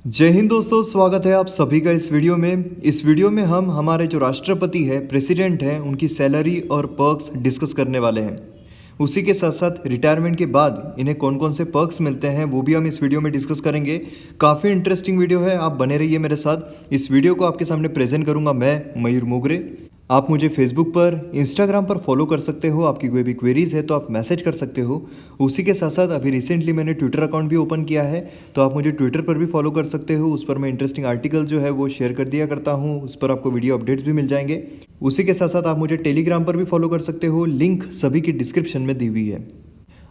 जय हिंद दोस्तों, स्वागत है आप सभी का इस वीडियो में। इस वीडियो में हम हमारे जो राष्ट्रपति है, प्रेसिडेंट हैं, उनकी सैलरी और पर्क्स डिस्कस करने वाले हैं। उसी के साथ साथ रिटायरमेंट के बाद इन्हें कौन कौन से पर्क्स मिलते हैं वो भी हम इस वीडियो में डिस्कस करेंगे। काफ़ी इंटरेस्टिंग वीडियो है, आप बने रहिए मेरे साथ। इस वीडियो को आपके सामने प्रेजेंट करूंगा मैं, मयूर मोगरे। आप मुझे फेसबुक पर, इंस्टाग्राम पर फॉलो कर सकते हो। आपकी कोई भी क्वेरीज है तो आप मैसेज कर सकते हो। उसी के साथ साथ अभी रिसेंटली मैंने ट्विटर अकाउंट भी ओपन किया है, तो आप मुझे ट्विटर पर भी फॉलो कर सकते हो। उस पर मैं इंटरेस्टिंग आर्टिकल जो है वो शेयर कर दिया करता हूँ, उस पर आपको वीडियो अपडेट्स भी मिल जाएंगे। उसी के साथ साथ आप मुझे टेलीग्राम पर भी फॉलो कर सकते हो, लिंक सभी की डिस्क्रिप्शन में दी हुई है।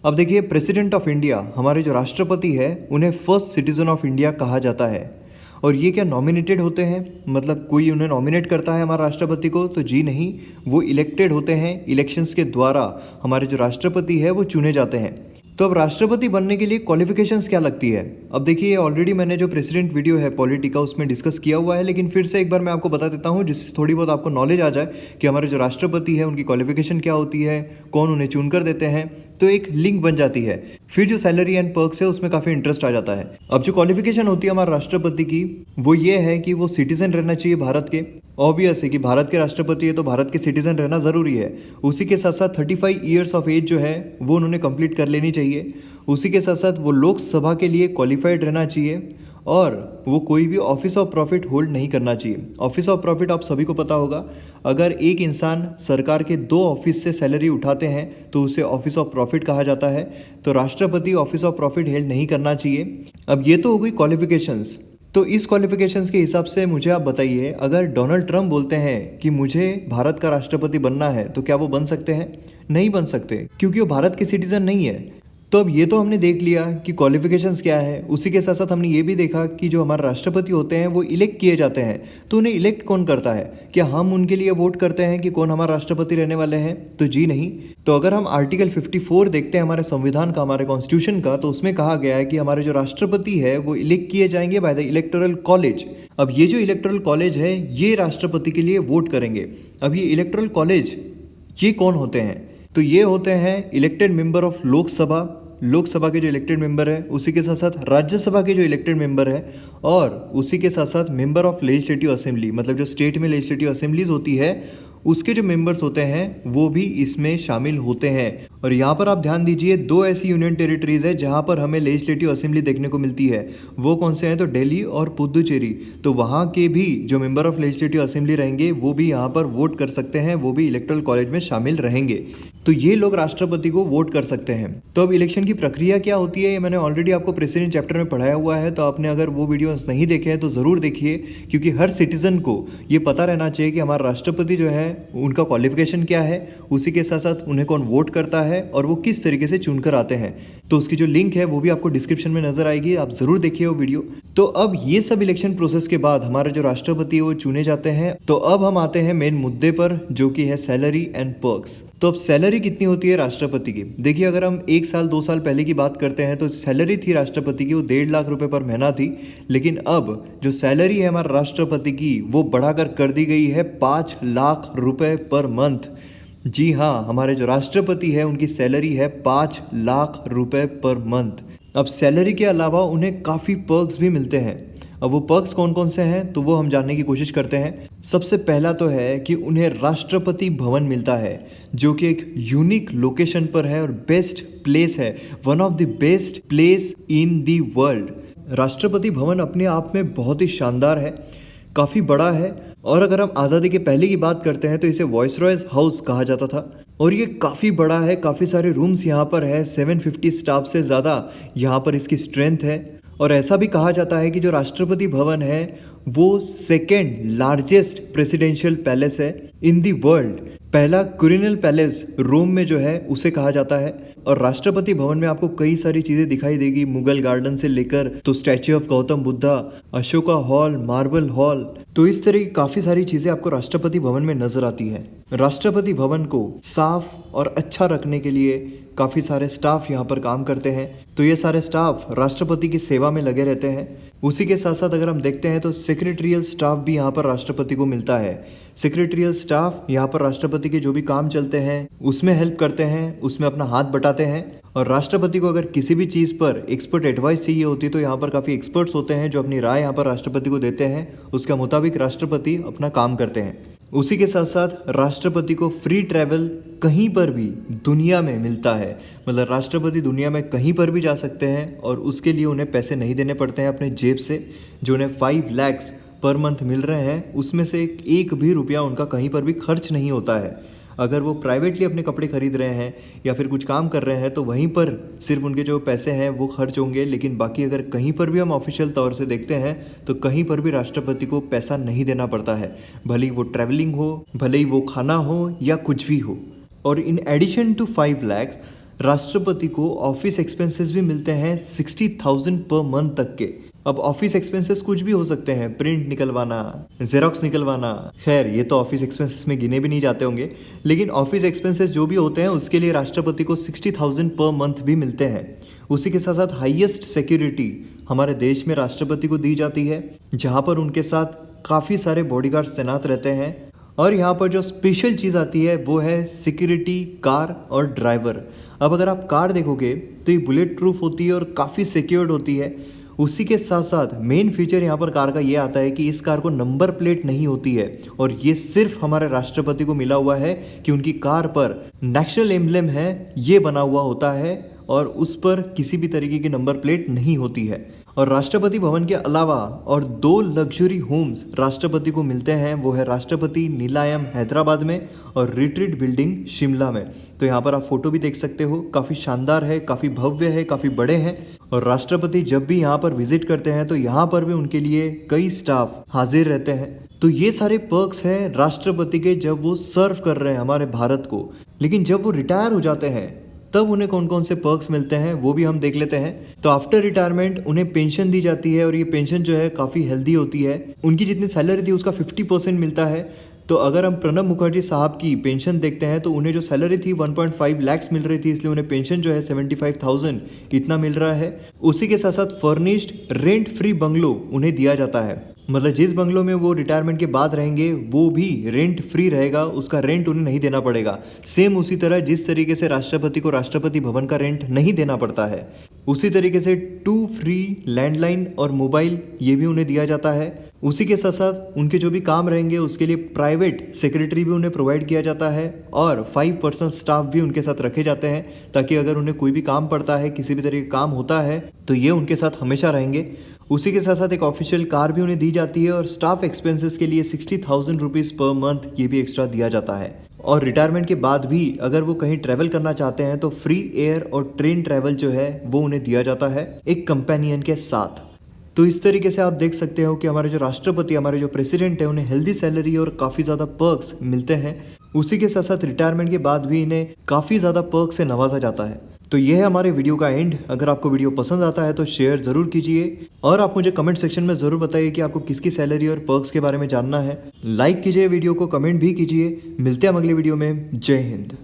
अब देखिए, प्रेसिडेंट ऑफ इंडिया, हमारे जो राष्ट्रपति है, उन्हें फर्स्ट सिटीजन ऑफ इंडिया कहा जाता है। और ये क्या नॉमिनेटेड होते हैं, मतलब कोई उन्हें नॉमिनेट करता है हमारे राष्ट्रपति को? तो जी नहीं, वो इलेक्टेड होते हैं। इलेक्शंस के द्वारा हमारे जो राष्ट्रपति है वो चुने जाते हैं। तो अब राष्ट्रपति बनने के लिए क्वालिफिकेशंस क्या लगती है? अब देखिए, ऑलरेडी मैंने जो प्रेसिडेंट वीडियो है पॉलिटी का उसमें डिस्कस किया हुआ है, लेकिन फिर से एक बार मैं आपको बता देता हूँ, जिससे थोड़ी बहुत आपको नॉलेज आ जाए कि हमारे जो राष्ट्रपति है उनकी क्वालिफिकेशन क्या होती है, कौन उन्हें चुन कर देते हैं। तो एक लिंक बन जाती है, फिर जो सैलरी एंड पर्क्स है उसमें काफ़ी इंटरेस्ट आ जाता है। अब जो क्वालिफिकेशन होती है हमारे राष्ट्रपति की, वो ये है कि वो सिटीजन रहना चाहिए भारत के। ऑब्वियस है कि भारत के राष्ट्रपति है तो भारत के सिटीजन रहना ज़रूरी है। उसी के साथ साथ 35 ईयर्स ऑफ एज जो है वो उन्होंने कंप्लीट कर लेनी चाहिए। उसी के साथ साथ वो लोकसभा के लिए क्वालिफाइड रहना चाहिए, और वो कोई भी ऑफिस ऑफ प्रॉफिट होल्ड नहीं करना चाहिए। ऑफिस ऑफ प्रॉफिट आप सभी को पता होगा, अगर एक इंसान सरकार के 2 ऑफिस से सैलरी उठाते हैं तो उसे ऑफिस ऑफ प्रॉफिट कहा जाता है। तो राष्ट्रपति ऑफिस ऑफ प्रॉफिट हेल्ड नहीं करना चाहिए। अब ये तो हो गई क्वालिफिकेशंस। तो इस क्वालिफिकेशंस के हिसाब से मुझे आप बताइए, अगर डोनाल्ड ट्रंप बोलते हैं कि मुझे भारत का राष्ट्रपति बनना है, तो क्या वो बन सकते हैं? नहीं बन सकते, क्योंकि वो भारत के सिटीजन नहीं है। तो अब ये तो हमने देख लिया कि क्वालिफिकेशंस क्या है। उसी के साथ साथ हमने ये भी देखा कि जो हमारे राष्ट्रपति होते हैं वो इलेक्ट किए जाते हैं। तो उन्हें इलेक्ट कौन करता है? क्या हम उनके लिए वोट करते हैं कि कौन हमारा राष्ट्रपति रहने वाले हैं? तो जी नहीं। तो अगर हम आर्टिकल 54 देखते हैं हमारे संविधान का, हमारे कॉन्स्टिट्यूशन का, तो उसमें कहा गया है कि हमारे जो राष्ट्रपति है वो इलेक्ट किए जाएंगे बाय द इलेक्टोरल कॉलेज। अब ये जो इलेक्टोरल कॉलेज है ये राष्ट्रपति के लिए वोट करेंगे। अब ये इलेक्टोरल कॉलेज ये कौन होते हैं? तो ये होते हैं इलेक्टेड मेंबर ऑफ लोकसभा के जो इलेक्टेड मेंबर है, उसी के साथ साथ राज्यसभा के जो इलेक्टेड मेंबर है, और उसी के साथ साथ मेंबर ऑफ लेजिस्लेटिव असेंबली, मतलब जो स्टेट में लेजिस्लेटिव असेंबलीज होती है उसके जो मेंबर्स होते हैं वो भी इसमें शामिल होते हैं। और यहाँ पर आप ध्यान दीजिए, 2 ऐसी यूनियन टेरिटरीज है जहाँ पर हमें लेजिस्लेटिव असेंबली देखने को मिलती है। वो कौन से हैं? तो दिल्ली और पुदुचेरी। तो वहाँ के भी जो मेंबर ऑफ लेजिस्लेटिव असेंबली रहेंगे वो भी यहाँ पर वोट कर सकते हैं, वो भी इलेक्टोरल कॉलेज में शामिल रहेंगे। तो ये लोग राष्ट्रपति को वोट कर सकते हैं। तो अब इलेक्शन की प्रक्रिया क्या होती है ये मैंने ऑलरेडी आपको प्रेसिडेंट चैप्टर में पढ़ाया हुआ है, तो आपने अगर वो वीडियोस नहीं देखे हैं तो ज़रूर देखिए, क्योंकि हर सिटीजन को ये पता रहना चाहिए कि हमारा राष्ट्रपति जो है उनका क्वालिफिकेशन क्या है, उसी के साथ साथ उन्हें कौन वोट करता है और वो किस तरीके से चुनकर आते हैं। तो उसकी जो लिंक है वो भी आपको डिस्क्रिप्शन में नजर आएगी, आप ज़रूर देखिए वो वीडियो। तो अब ये सब इलेक्शन प्रोसेस के बाद हमारे जो राष्ट्रपति है वो चुने जाते हैं। तो अब हम आते हैं मेन मुद्दे पर, जो कि है सैलरी एंड पर्क्स। तो अब सैलरी कितनी होती है राष्ट्रपति की? देखिए, अगर हम 1 साल 2 साल पहले की बात करते हैं तो सैलरी थी राष्ट्रपति की वो 1.5 लाख रुपए पर महीना थी। लेकिन अब जो सैलरी है हमारे राष्ट्रपति की वो बढ़ाकर कर दी गई है 5 लाख रुपए पर मंथ। जी हाँ, हमारे जो राष्ट्रपति है उनकी सैलरी है 5 लाख रुपए पर मंथ। अब सैलरी के अलावा उन्हें काफ़ी पर्क्स भी मिलते हैं। अब वो पर्क्स कौन कौन से हैं तो वो हम जानने की कोशिश करते हैं। सबसे पहला तो है कि उन्हें राष्ट्रपति भवन मिलता है, जो कि एक यूनिक लोकेशन पर है और बेस्ट प्लेस है, one of the best place in the world. Rashtrapati Bhavan अपने आप में बहुत ही शानदार है, काफ़ी बड़ा है। और अगर हम आज़ादी के पहले की बात करते हैं तो इसे वॉइसरॉयज हाउस कहा जाता था, और ये काफ़ी बड़ा है, काफ़ी सारे रूम्स यहाँ पर है, 750 स्टाफ से ज़्यादा यहाँ पर इसकी स्ट्रेंथ है। और ऐसा भी कहा जाता है कि जो राष्ट्रपति भवन है वो सेकेंड लार्जेस्ट प्रेसिडेंशियल पैलेस है इन दी वर्ल्ड। पहला क्विरिनल पैलेस रोम में जो है उसे कहा जाता है। और राष्ट्रपति भवन में आपको कई सारी चीज़ें दिखाई देगी, मुगल गार्डन से लेकर तो statue of Gautam Buddha, Ashoka hall, marble hall, तो इस तरह की काफ़ी सारी चीज़ें आपको राष्ट्रपति भवन में नजर आती है। राष्ट्रपति भवन को साफ और अच्छा रखने के लिए काफ़ी सारे स्टाफ यहाँ पर काम करते हैं। तो ये सारे स्टाफ राष्ट्रपति की सेवा में लगे रहते हैं। उसी के साथ साथ अगर हम देखते हैं तो सेक्रेटरियल स्टाफ भी यहाँ पर राष्ट्रपति को मिलता है। सेक्रेटरियल स्टाफ यहाँ पर राष्ट्रपति के जो भी काम चलते हैं उसमें हेल्प करते हैं, उसमें अपना हाथ बटाते हैं। और राष्ट्रपति को अगर किसी भी चीज़ पर एक्सपर्ट एडवाइस चाहिए होती है तो यहाँ पर काफ़ी एक्सपर्ट्स होते हैं जो अपनी राय यहाँ पर राष्ट्रपति को देते हैं, उसके मुताबिक राष्ट्रपति अपना काम करते हैं। उसी के साथ साथ राष्ट्रपति को फ्री ट्रैवल कहीं पर भी दुनिया में मिलता है, मतलब राष्ट्रपति दुनिया में कहीं पर भी जा सकते हैं और उसके लिए उन्हें पैसे नहीं देने पड़ते हैं अपने जेब से। जो उन्हें 5 लाख पर मंथ मिल रहे हैं उसमें से एक भी रुपया उनका कहीं पर भी खर्च नहीं होता है। अगर वो प्राइवेटली अपने कपड़े खरीद रहे हैं या फिर कुछ काम कर रहे हैं तो वहीं पर सिर्फ उनके जो पैसे हैं वो खर्च होंगे, लेकिन बाकी अगर कहीं पर भी हम ऑफिशियल तौर से देखते हैं तो कहीं पर भी राष्ट्रपति को पैसा नहीं देना पड़ता है, भले ही वो ट्रैवलिंग हो, भले ही वो खाना हो या कुछ भी हो। और इन एडिशन टू 5 लाख राष्ट्रपति को ऑफिस एक्सपेंसेस भी मिलते हैं 60,000 पर मंथ तक के। अब ऑफिस एक्सपेंसेस कुछ भी हो सकते हैं, प्रिंट निकलवाना, जेरोक्स निकलवाना, खैर ये तो ऑफिस एक्सपेंसेस में गिने भी नहीं जाते होंगे, लेकिन ऑफिस एक्सपेंसेस जो भी होते हैं उसके लिए राष्ट्रपति को 60,000 पर मंथ भी मिलते हैं। उसी के साथ साथ हाईएस्ट सिक्योरिटी हमारे देश में राष्ट्रपति को दी जाती है, जहाँ पर उनके साथ काफ़ी सारे बॉडीगार्ड्स तैनात रहते हैं। और यहाँ पर जो स्पेशल चीज़ आती है वो है सिक्योरिटी, कार और ड्राइवर। अब अगर आप कार देखोगे तो ये बुलेट प्रूफ होती है और काफ़ी सिक्योर्ड होती है। उसी के साथ साथ मेन फीचर यहाँ पर कार का ये आता है कि इस कार को नंबर प्लेट नहीं होती है, और ये सिर्फ हमारे राष्ट्रपति को मिला हुआ है कि उनकी कार पर नेशनल एम्ब्लेम है ये बना हुआ होता है और उस पर किसी भी तरीके की नंबर प्लेट नहीं होती है। और राष्ट्रपति भवन के अलावा और 2 लग्जरी होम्स राष्ट्रपति को मिलते हैं, वो है राष्ट्रपति नीलायम हैदराबाद में और रिट्रीट बिल्डिंग शिमला में। तो यहाँ पर आप फोटो भी देख सकते हो, काफ़ी शानदार है, काफ़ी भव्य है, काफ़ी बड़े हैं। और राष्ट्रपति जब भी यहाँ पर विजिट करते हैं तो यहाँ पर भी उनके लिए कई स्टाफ हाजिर रहते हैं। तो ये सारे पर्क्स हैं राष्ट्रपति के जब वो सर्व कर रहे हैं हमारे भारत को। लेकिन जब वो रिटायर हो जाते हैं तब उन्हें कौन कौन से पर्क्स मिलते हैं वो भी हम देख लेते हैं। तो आफ्टर रिटायरमेंट उन्हें पेंशन दी जाती है और ये पेंशन जो है काफ़ी हेल्दी होती है। उनकी जितनी सैलरी थी उसका 50% मिलता है। तो अगर हम प्रणब मुखर्जी साहब की पेंशन देखते हैं तो उन्हें जो सैलरी थी 1.5 लाख मिल रही थी, इसलिए उन्हें पेंशन जो है 75,000 इतना मिल रहा है। उसी के साथ साथ फर्निश्ड रेंट फ्री बंगलो उन्हें दिया जाता है, मतलब जिस बंगलो में वो रिटायरमेंट के बाद रहेंगे वो भी रेंट फ्री रहेगा, उसका रेंट उन्हें नहीं देना पड़ेगा। सेम उसी तरह जिस तरीके से राष्ट्रपति को राष्ट्रपति भवन का रेंट नहीं देना पड़ता है, उसी तरीके से 2 फ्री लैंडलाइन और मोबाइल ये भी उन्हें दिया जाता है। उसी के साथ साथ उनके जो भी काम रहेंगे उसके लिए प्राइवेट सेक्रेटरी भी उन्हें प्रोवाइड किया जाता है और 5 पर्सनल स्टाफ भी उनके साथ रखे जाते हैं, ताकि अगर उन्हें कोई भी काम पड़ता है, किसी भी तरह का काम होता है तो ये उनके साथ हमेशा रहेंगे। उसी के साथ साथ एक ऑफिशियल कार भी उन्हें दी जाती है और स्टाफ एक्सपेंसेस के लिए 60,000 रुपीज़ पर मंथ ये भी एक्स्ट्रा दिया जाता है। और रिटायरमेंट के बाद भी अगर वो कहीं ट्रैवल करना चाहते हैं तो फ्री एयर और ट्रेन ट्रैवल जो है वो उन्हें दिया जाता है एक कंपेनियन के साथ। तो इस तरीके से आप देख सकते हो कि हमारे जो राष्ट्रपति, हमारे जो प्रेसिडेंट है, उन्हें हेल्दी सैलरी और काफ़ी ज़्यादा पर्क्स मिलते हैं। उसी के साथ साथ रिटायरमेंट के बाद भी इन्हें काफ़ी ज़्यादा पर्क्स से नवाजा जाता है। तो यह है हमारे वीडियो का एंड। अगर आपको वीडियो पसंद आता है तो शेयर ज़रूर कीजिए और आप मुझे कमेंट सेक्शन में ज़रूर बताइए कि आपको किसकी सैलरी और पर्क्स के बारे में जानना है। लाइक कीजिए वीडियो को, कमेंट भी कीजिए। मिलते हैं हम अगले वीडियो में। जय हिंद।